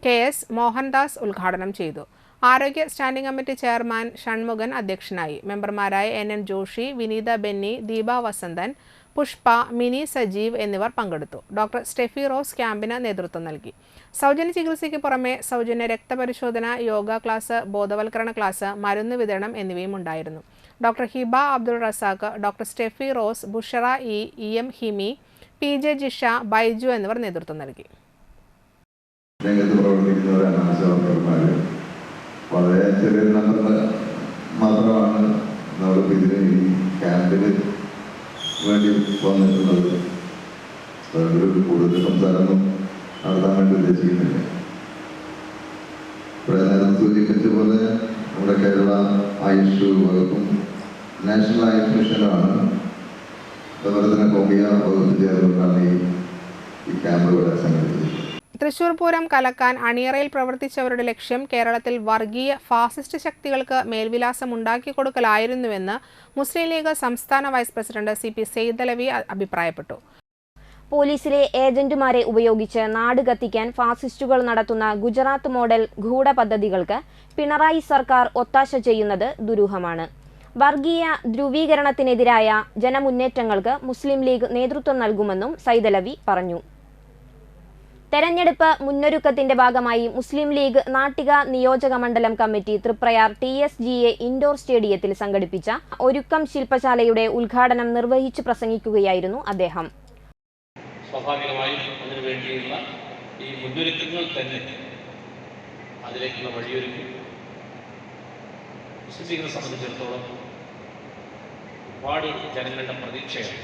KS മോഹൻദാസ് ഉദ്ഘാടനം ചെയ്തു. ആരോഗ്യ സ്റ്റാൻഡിംഗ് കമ്മിറ്റി ചെയർമാൻ ഷൺമുഖൻ അധ്യക്ഷനായി. മെമ്പർമാരായ NN ജോഷി, വിനീത ബെന്നി, ദീപ വസന്തൻ, പുഷ്പ, മിനി സജീവ് എന്നിവർ പങ്കെടുത്തു. ഡോക്ടർ സ്റ്റെഫി റോസ് ക്യാമ്പിന് നേതൃത്വം നൽകി. സൗജന്യ ചികിത്സയ്ക്ക് പുറമെ സൗജന്യ രക്തപരിശോധന, യോഗ ക്ലാസ്, ബോധവൽക്കരണ ക്ലാസ്, മരുന്ന് വിതരണം എന്നിവയും ഉണ്ടായിരുന്നു. Doctor Hiba Abdul Razak, doctor Steffi rose, Bushra EM ഹിമി, PJ Jisha, Baiju എന്നിവർ നേതൃത്വം നൽകി. വളരെ ചെറിയ നമ്പർ മാത്രമാണ് നമ്മളിപ്പോൾ ഇതിന് ഈ ക്യാമ്പിന് വേണ്ടി വന്നിട്ടുള്ളത്. അതുകൊണ്ട് കൂടുതൽ സംസാരമൊന്നും നടത്താൻ വേണ്ടി ഉദ്ദേശിക്കുന്നില്ല. ഇവിടെ നേരം സൂചിപ്പിച്ച പോലെ നമ്മുടെ കേരള ആയുഷ് വകുപ്പും നാഷണൽ ആയുഷ് മിഷനുമാണ് അതുപോലെ തന്നെ ഹോമിയ വകുപ്പ് ചേർന്നിട്ടാണ് ഈ ക്യാമ്പ് ഇവിടെ സംഘടിപ്പിച്ചത്. തൃശൂർ പൂരം കലക്കാൻ അണിയറയിൽ പ്രവർത്തിച്ചവരുടെ ലക്ഷ്യം കേരളത്തിൽ വർഗീയ ഫാസിസ്റ്റ് ശക്തികൾക്ക് മേൽവിലാസം ഉണ്ടാക്കിക്കൊടുക്കലായിരുന്നുവെന്ന് മുസ്ലിം ലീഗ് സംസ്ഥാന വൈസ് പ്രസിഡന്റ് CP സെയ്ദലവി അഭിപ്രായപ്പെട്ടു. പോലീസിലെ ഏജന്റുമാരെ ഉപയോഗിച്ച് നാട് കത്തിക്കാൻ ഫാസിസ്റ്റുകൾ നടത്തുന്ന ഗുജറാത്ത് മോഡൽ ഗൂഢപദ്ധതികൾക്ക് പിണറായി സർക്കാർ ഒത്താശ ചെയ്യുന്നത് ദുരൂഹമാണ്. വർഗീയ ധ്രുവീകരണത്തിനെതിരായ ജനമുന്നേറ്റങ്ങൾക്ക് മുസ്ലിം ലീഗ് നേതൃത്വം നൽകുമെന്നും സൈദലവി പറഞ്ഞു. തെരഞ്ഞെടുപ്പ് മുന്നൊരുക്കത്തിന്റെ ഭാഗമായി മുസ്ലിം ലീഗ് നാട്ടിക നിയോജക മണ്ഡലം കമ്മിറ്റി തൃപ്രയാർ TSGA ഇൻഡോർ സ്റ്റേഡിയത്തിൽ സംഘടിപ്പിച്ച ഒരുക്കം ശില്പശാലയുടെ ഉദ്ഘാടനം നിർവഹിച്ചു പ്രസംഗിക്കുകയായിരുന്നു അദ്ദേഹം. സ്വാഭാവികമായും അതിനു വേണ്ടിയുള്ള ഈ മുന്നൊരുക്കങ്ങൾ തന്നെ അതിലേക്കുള്ള വഴിയൊരുക്കി. മുസ്ലിം ലീഗിനെ സംബന്ധിച്ചിടത്തോളം ഒരുപാട് ജനങ്ങളുടെ പ്രതീക്ഷയാണ്.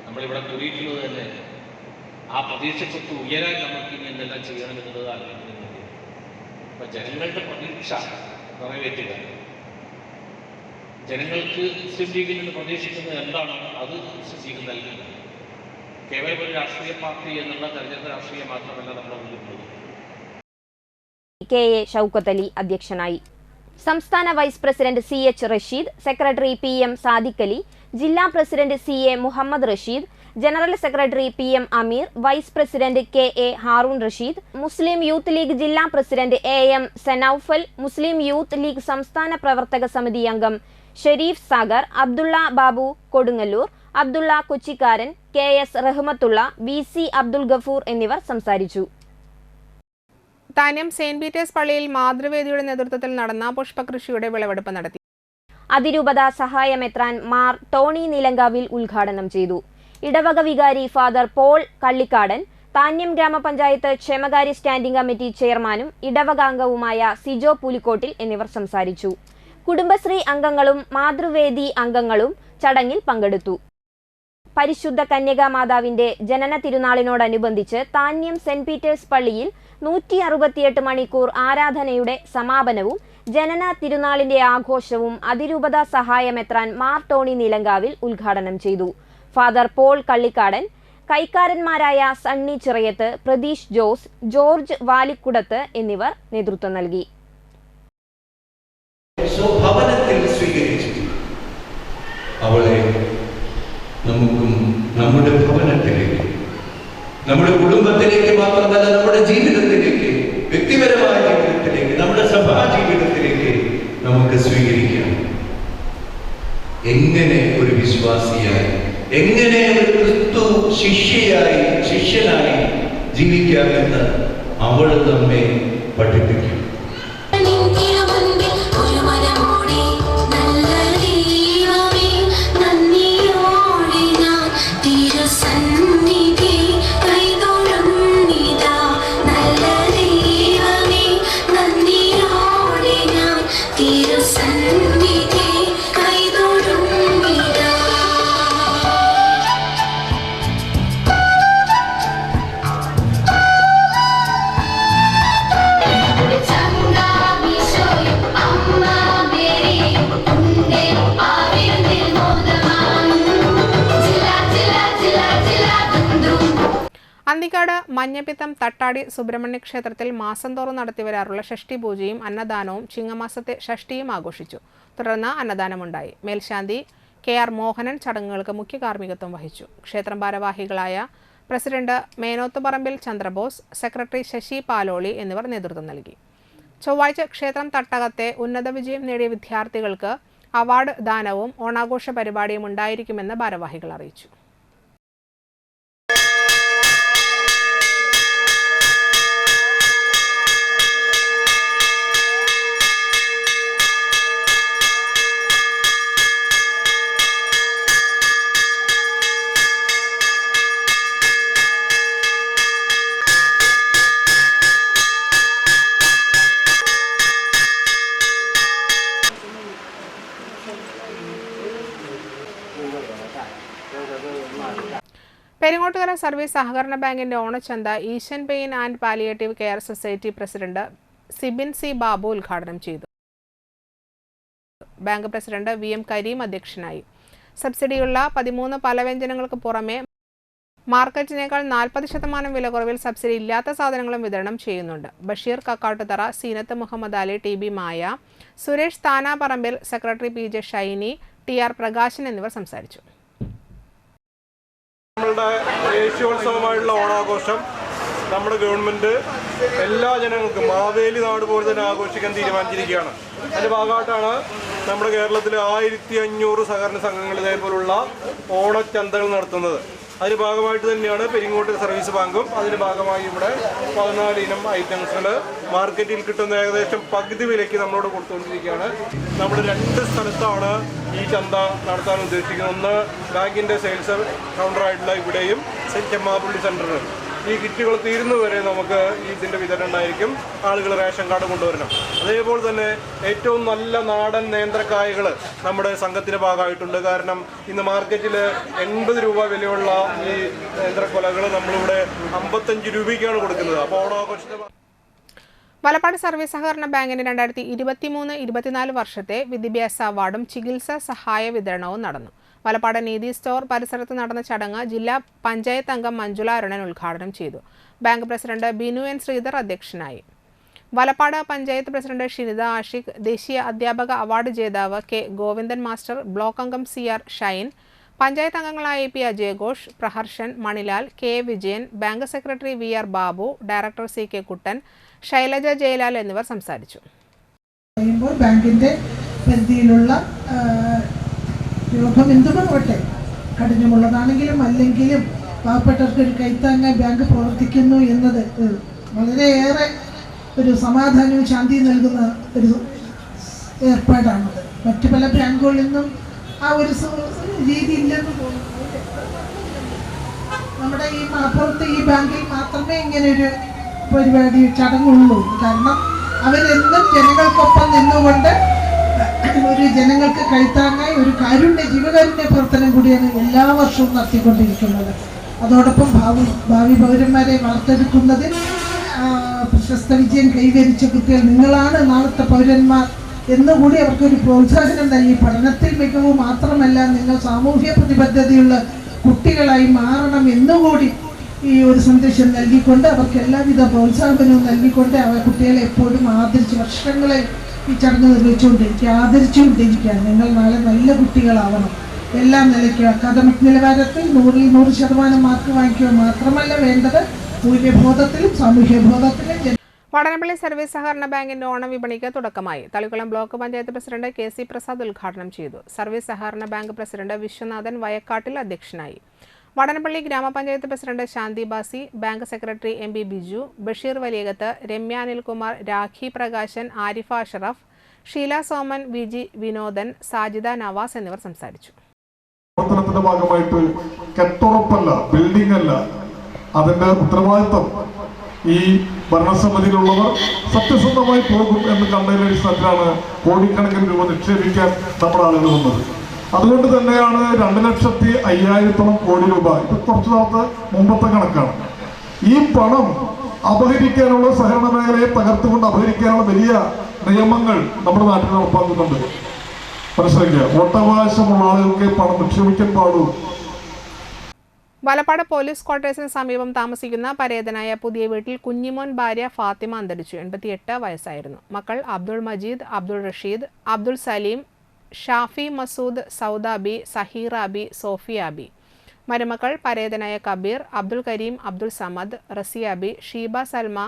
നമ്മളിവിടെ കൂടിയിട്ടുള്ളത് തന്നെ ആ പ്രതീക്ഷയ്ക്കൊത്ത് ഉയരാൻ നമുക്ക് ഇനി എന്തെല്ലാം ചെയ്യണമെന്നുള്ളത് ആലോചിക്കുന്നുണ്ട്. അപ്പം ജനങ്ങളുടെ പ്രതീക്ഷ നിറവേറ്റുക, ജനങ്ങൾക്ക് മുസ്ലിം ലീഗിൽ നിന്ന് പ്രതീക്ഷിക്കുന്നത് എന്താണോ അത് മുസ്ലിം ലീഗ് നൽകുക. കേവലം ഒരു രാഷ്ട്രീയ പാർട്ടി എന്നുള്ള തെരഞ്ഞെടുപ്പ് രാഷ്ട്രീയം മാത്രമല്ല നമ്മുടെ മുന്നിലുള്ളത്. KA ഷൗക്കത്ത് അലി അധ്യക്ഷനായി. സംസ്ഥാന vice president CH Rasheed, secretary PM Sadiq Ali, ജില്ലാ president CA Muhammad Rasheed, general secretary PM Ameer, vice president KA Haroon Rasheed, Muslim Youth League ജില്ലാ പ്രസിഡന്റ് AM സനൌഫൽ, മുസ്ലിം യൂത്ത് ലീഗ് സംസ്ഥാന പ്രവർത്തക സമിതി അംഗം ഷെരീഫ് സാഗർ, അബ്ദുള്ള ബാബു കൊടുങ്ങല്ലൂർ, അബ്ദുള്ള കൊച്ചിക്കാരൻ, KS റഹ്മത്തുള്ള, VC അബ്ദുൽ ഗഫൂർ എന്നിവർ സംസാരിച്ചു. താന്യം സെന്റ് പീറ്റേഴ്സ് പള്ളിയിൽ മാതൃവേദിയുടെ നേതൃത്വത്തിൽ നടന്ന പുഷ്പകൃഷിയുടെ വിളവെടുപ്പ് നടത്തി. അതിരൂപത സഹായമെത്രാൻ മാർ ടോണി നീലങ്കാവിൽ ഉദ്ഘാടനം ചെയ്തു. ഇടവക വികാരി ഫാദർ പോൾ കള്ളിക്കാടൻ, താന്യം ഗ്രാമപഞ്ചായത്ത് ക്ഷേമകാര്യ സ്റ്റാൻഡിംഗ് കമ്മിറ്റി ചെയർമാനും ഇടവകാംഗവുമായ സിജോ പുലിക്കോട്ടിൽ എന്നിവർ സംസാരിച്ചു. കുടുംബശ്രീ അംഗങ്ങളും മാതൃവേദി അംഗങ്ങളും ചടങ്ങിൽ പങ്കെടുത്തു. പരിശുദ്ധ കന്യകാ മാതാവിന്റെ ജനന തിരുനാളിനോടനുബന്ധിച്ച് താന്യം സെന്റ് പീറ്റേഴ്സ് പള്ളിയിൽ 168 മണിക്കൂർ ആരാധനയുടെ സമാപനവും ജനന തിരുനാളിന്റെ ആഘോഷവും അതിരൂപത സഹായമെത്രാൻ മാർ ടോണി നീലങ്കാവിൽ ഉദ്ഘാടനം ചെയ്തു. ഫാദർ പോൾ കള്ളിക്കാടൻ, കൈക്കാരന്മാരായ Sunny Chirayath, Pratheesh Jose, George Valikkudath എന്നിവർ നേതൃത്വം നൽകി. അവളെ നമുക്കും നമ്മുടെ ഭവനത്തിലേക്ക്, നമ്മുടെ കുടുംബത്തിലേക്ക് മാത്രമല്ല നമ്മുടെ ജീവിതത്തിലേക്ക്, വ്യക്തിപരമായ ജീവിതത്തിലേക്ക്, നമ്മുടെ സഭാ ജീവിതത്തിലേക്ക് നമുക്ക് സ്വീകരിക്കാം. എങ്ങനെ ഒരു വിശ്വാസിയായി, എങ്ങനെ ഒരു ക്രിസ്തു ശിഷ്യനായി ജീവിക്കാമെന്ന് അവൾ നമ്മെ പഠിപ്പിക്കും. അന്തിക്കാട് മഞ്ഞപ്പിത്തം തട്ടാടി സുബ്രഹ്മണ്യ ക്ഷേത്രത്തിൽ മാസം തോറും നടത്തിവരാറുള്ള ഷഷ്ഠി പൂജയും അന്നദാനവും ചിങ്ങമാസത്തെ ഷഷ്ഠിയും ആഘോഷിച്ചു. തുടർന്ന് അന്നദാനമുണ്ടായി. മേൽശാന്തി KR മോഹനൻ ചടങ്ങുകൾക്ക് മുഖ്യ കാർമ്മികത്വം വഹിച്ചു. ക്ഷേത്രം ഭാരവാഹികളായ പ്രസിഡന്റ് മേനോത്തുപറമ്പിൽ ചന്ദ്രബോസ്, സെക്രട്ടറി ശശി പാലോളി എന്നിവർ നേതൃത്വം നൽകി. ചൊവ്വാഴ്ച ക്ഷേത്രം തട്ടകത്തെ ഉന്നത വിജയം നേടിയ വിദ്യാർത്ഥികൾക്ക് അവാർഡ് ദാനവും ഓണാഘോഷ പരിപാടിയും ഉണ്ടായിരിക്കുമെന്ന് ഭാരവാഹികൾ അറിയിച്ചു. പെരിങ്ങോട്ടുകര സർവീസ് സഹകരണ ബാങ്കിന്റെ ഓണച്ചന്ത Eeshan pain and palliative care society president Sibin C Babu ഉദ്ഘാടനം ചെയ്തു. ബാങ്ക് പ്രസിഡന്റ് VM കരീം അധ്യക്ഷനായി. സബ്സിഡിയുള്ള 13 പലവ്യഞ്ജനങ്ങൾക്ക് പുറമെ മാർക്കറ്റിനേക്കാൾ 40% വില കുറവിൽ സബ്സിഡി ഇല്ലാത്ത സാധനങ്ങളും വിതരണം ചെയ്യുന്നുണ്ട്. Basheer Kakkattuthara, Seenath Muhammad Ali, TB Maya, Suresh Thanaparambil, secretary PJ Shiny, TR Prakashan എന്നിവർ സംസാരിച്ചു. നമ്മളുടെ ദേശീയോത്സവമായിട്ടുള്ള ഓണാഘോഷം നമ്മുടെ ഗവൺമെൻറ് എല്ലാ ജനങ്ങൾക്കും മാവേലി നാട് പോലെ തന്നെ ആഘോഷിക്കാൻ തീരുമാനിച്ചിരിക്കുകയാണ്. അതിൻ്റെ ഭാഗമായിട്ടാണ് നമ്മുടെ കേരളത്തിൽ 1500 സഹകരണ സംഘങ്ങൾ ഇതേപോലുള്ള ഓണച്ചന്തകൾ നടത്തുന്നത്. അതിൻ്റെ ഭാഗമായിട്ട് തന്നെയാണ് പെരിങ്ങോട്ട് സർവീസ് ബാങ്കും അതിൻ്റെ ഭാഗമായി ഇവിടെ 14 ഇനം ഐറ്റംസുകൾ മാർക്കറ്റിൽ കിട്ടുന്ന ഏകദേശം പകുതി വിലയ്ക്ക് നമ്മളോട് കൊടുത്തുകൊണ്ടിരിക്കുകയാണ്. നമ്മൾ 2 സ്ഥലത്താണ് ഈ ചന്ത നടത്താൻ ഉദ്ദേശിക്കുന്നത്. ഒന്ന് ബാങ്കിൻ്റെ സെയിൽസ് കൗണ്ടറായിട്ടുള്ള ഇവിടെയും ചെമ്മാപ്പള്ളി സെൻറ്ററിൽ. ഈ കിറ്റുകൾ തീരുന്നവരെ നമുക്ക് ഇതിൻ്റെ വിതരണം ഉണ്ടായിരിക്കും. ആളുകൾ റേഷൻ കാർഡ് കൊണ്ടുവരണം. അതേപോലെ തന്നെ ഏറ്റവും നല്ല നാടൻ നേന്ത്രക്കായകൾ നമ്മുടെ സംഘത്തിൻ്റെ ഭാഗമായിട്ടുണ്ട്. കാരണം ഇന്ന് മാർക്കറ്റിൽ 80 രൂപ വിലയുള്ള ഈ നേന്ത്രക്കൊലകൾ നമ്മളിവിടെ 55 രൂപയ്ക്കാണ് കൊടുക്കുന്നത്. അപ്പോൾ ഓണാഘോഷത്തെ വലപ്പാട് സർവീസ് സഹകരണ ബാങ്കിന് 2023-24 വർഷത്തെ വിദ്യാഭ്യാസ അവാർഡും ചികിത്സാ സഹായ വിതരണവും നടന്നു. വലപ്പാട് നീതി സ്റ്റോർ പരിസരത്ത് നടന്ന ചടങ്ങ് ജില്ലാ പഞ്ചായത്ത് അംഗം മഞ്ജുള അരുണൻ ഉദ്ഘാടനം ചെയ്തു. Bank president Binu N Sreedhar അധ്യക്ഷനായി. വലപ്പാട് പഞ്ചായത്ത് പ്രസിഡന്റ് ഷിനിത ആഷിഖ്, ദേശീയ അധ്യാപക അവാർഡ് ജേതാവ് K ഗോവിന്ദൻ മാസ്റ്റർ, ബ്ലോക്ക് അംഗം CR ഷൈൻ, പഞ്ചായത്ത് അംഗങ്ങളായ AP അജയഘോഷ്, Praharshan, Manilal, K Vijayan, bank secretary VR Babu, director CK Kuttan, Shailaja Jayalal എന്നിവർ സംസാരിച്ചു. ബാങ്കിന്റെ പരിധിയിലുള്ള രോഗം എന്തുമാവട്ടെ, കഠിനമുള്ളതാണെങ്കിലും അല്ലെങ്കിലും പാവപ്പെട്ടവർക്ക് ഒരു കൈത്താങ്ങായി ബാങ്ക് പ്രവർത്തിക്കുന്നു എന്നത് വളരെയേറെ ഒരു സമാധാനവും ശാന്തിയും നൽകുന്ന ഒരു ഏർപ്പാടാണത്. മറ്റു പല ബാങ്കുകളിൽ നിന്നും ആ ഒരു രീതി ഇല്ലെന്ന് തോന്നുന്നു. നമ്മുടെ ഈ മലപ്പുറത്ത് ഈ ബാങ്കിൽ മാത്രമേ ഇങ്ങനെ ഒരു പരിപാടി ചടങ്ങുള്ളൂ. കാരണം അവരെന്നും ജനങ്ങൾക്കൊപ്പം നിന്നുകൊണ്ട് ഒരു ജനങ്ങൾക്ക് കൈത്താങ്ങായി ഒരു ജീവകാരുണ്യ പ്രവർത്തനം കൂടിയാണ് എല്ലാ വർഷവും നടത്തിക്കൊണ്ടിരിക്കുന്നത്. അതോടൊപ്പം ഭാവി പൗരന്മാരെ വാർത്തെടുക്കുന്നതിൽ പ്രശസ്ത വിജയം കൈവരിച്ച കുട്ടികൾ നിങ്ങളാണ് നാളത്തെ പൗരന്മാർ എന്നുകൂടി അവർക്കൊരു പ്രോത്സാഹനം നൽകി പഠനത്തിൽ മികവ് മാത്രമല്ല നിങ്ങൾ സാമൂഹ്യ പ്രതിബദ്ധതയുള്ള കുട്ടികളായി മാറണം എന്നുകൂടി ഈ ഒരു സന്ദേശം നൽകിക്കൊണ്ട് അവർക്ക് എല്ലാവിധ പ്രോത്സാഹനവും നൽകിക്കൊണ്ട് അവർ കുട്ടികളെ എപ്പോഴും ആദരിച്ച് വർഷങ്ങളെ ഈ ചടങ്ങ് ആദരിച്ചുകൊണ്ടിരിക്കുകയാണ്. നിങ്ങൾ നാളെ നല്ല കുട്ടികളാവണം. എല്ലാ നിലയ്ക്കും അക്കാദമിക് നിലവാരത്തിൽ 100% മാർക്ക് വാങ്ങിക്കുക മാത്രമല്ല വേണ്ടത്, മൂല്യബോധത്തിലും സാമൂഹ്യ ബോധത്തിലും. വടനപ്പള്ളി സർവീസ് സഹകരണ ബാങ്കിന്റെ ഓണം വിപണിക്ക് തുടക്കമായി. Thalikkulam block panchayat president KC Prasad ഉദ്ഘാടനം ചെയ്തു. സർവീസ് സഹകരണ ബാങ്ക് പ്രസിഡന്റ് വിശ്വനാഥൻ വയക്കാട്ടിൽ അധ്യക്ഷനായി. വടനപ്പള്ളി ഗ്രാമപഞ്ചായത്ത് president Shanthi Basi, bank secretary MB Biju, Basheer Valiyakath, Ramya Anilkumar, Rakhi Prakashan, Arifa Ashraf, Sheela Soman, VG Vinodan, Sajida Navas എന്നിവർ സംസാരിച്ചു. പ്രവർത്തനത്തിന്റെ ഭാഗമായിട്ട് കെട്ടുറപ്പല്ല, ബിൽഡിംഗ് അല്ല, അതിന്റെ ഉത്തരവാദിത്വം ഈ ഭരണസമിതിയിലുള്ളവർ സത്യസന്ധമായി പോകും എന്ന് കണ്ടതിന്റെ അടിസ്ഥാനത്തിലാണ് കോടിക്കണക്കിന് രൂപ നിക്ഷേപിക്കാൻ നമ്മുടെ ആളുകൾ വന്നത്. അതുകൊണ്ട് തന്നെയാണ് 2,05,000 കോടി രൂപ, ഇത് കുറച്ച് നാളത്തെ മുമ്പത്തെ കണക്കാണ്. ഈ പണം അപഹരിക്കാനുള്ള, സഹകരണ മേഖലയെ തകർത്തുകൊണ്ട് അപഹരിക്കാനുള്ള വലിയ നിയമങ്ങൾ നമ്മുടെ നാട്ടിൽ നടപ്പാക്കുന്നുണ്ട്. മനസ്സിലാക്കുക, വോട്ടവകാശമുള്ള ആളുകൾക്ക് പണം നിക്ഷേപിക്കാൻ പാടൂ. വലപ്പാട് പോലീസ് ക്വാർട്ടേഴ്സിന് സമീപം താമസിക്കുന്ന പരേതനായ പുതിയ വീട്ടിൽ കുഞ്ഞിമോൻ ഭാര്യ ഫാത്തിമ അന്തരിച്ചു. 88 വയസ്സായിരുന്നു. മക്കൾ അബ്ദുൾ മജീദ്, അബ്ദുൾ റഷീദ്, അബ്ദുൾ സലീം, ഷാഫി മസൂദ്, സൗദാബി, സഹീറാബി, സോഫിയാബി. മരുമക്കൾ പരേതനായ കബീർ, അബ്ദുൾ കരീം, അബ്ദുൾ സമദ്, റസിയാബി, ഷീബ സൽമ,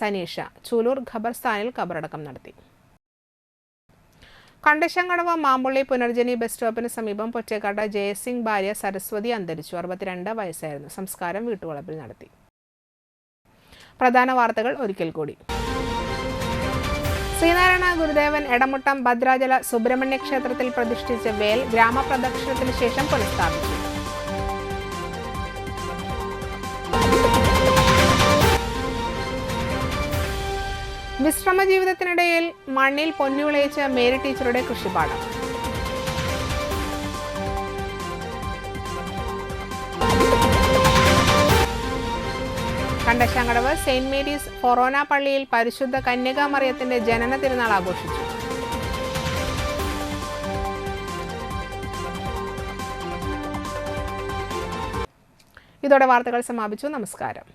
സനീഷ. ചൂലൂർ ഖബർസ്ഥാനിൽ ഖബറടക്കം നടത്തി. കണ്ടശങ്കടവ് മാമ്പുള്ളി പുനർജനി ബസ് സ്റ്റോപ്പിന് സമീപം പൊറ്റേക്കാട് ജയസിംഗ് ഭാര്യ സരസ്വതി അന്തരിച്ചു. 62 വയസ്സായിരുന്നു. സംസ്കാരം വീട്ടുവളപ്പിൽ നടത്തി. പ്രധാന വാർത്തകൾ ഒരിക്കൽ കൂടി. ശ്രീനാരായണ ഗുരുദേവൻ എടമുട്ടം ഭദ്രാചല സുബ്രഹ്മണ്യ ക്ഷേത്രത്തിൽ പ്രതിഷ്ഠിച്ച വേൽ ഗ്രാമപ്രദക്ഷിണത്തിന് ശേഷം പുനഃസ്ഥാപിച്ചു. വിശ്രമ ജീവിതത്തിനിടയിൽ മണ്ണിൽ പൊന്നുവിളയിച്ച മേരി ടീച്ചറുടെ കൃഷിപ്പാടം. കണ്ടശങ്കടവ് സെയിന്റ് മേരീസ് ഫൊറോന പള്ളിയിൽ പരിശുദ്ധ കന്യകാമറിയത്തിന്റെ ജനന തിരുനാൾ ആഘോഷിച്ചു. ഇതോടെ വാർത്തകൾ സമാപിച്ചു. നമസ്കാരം.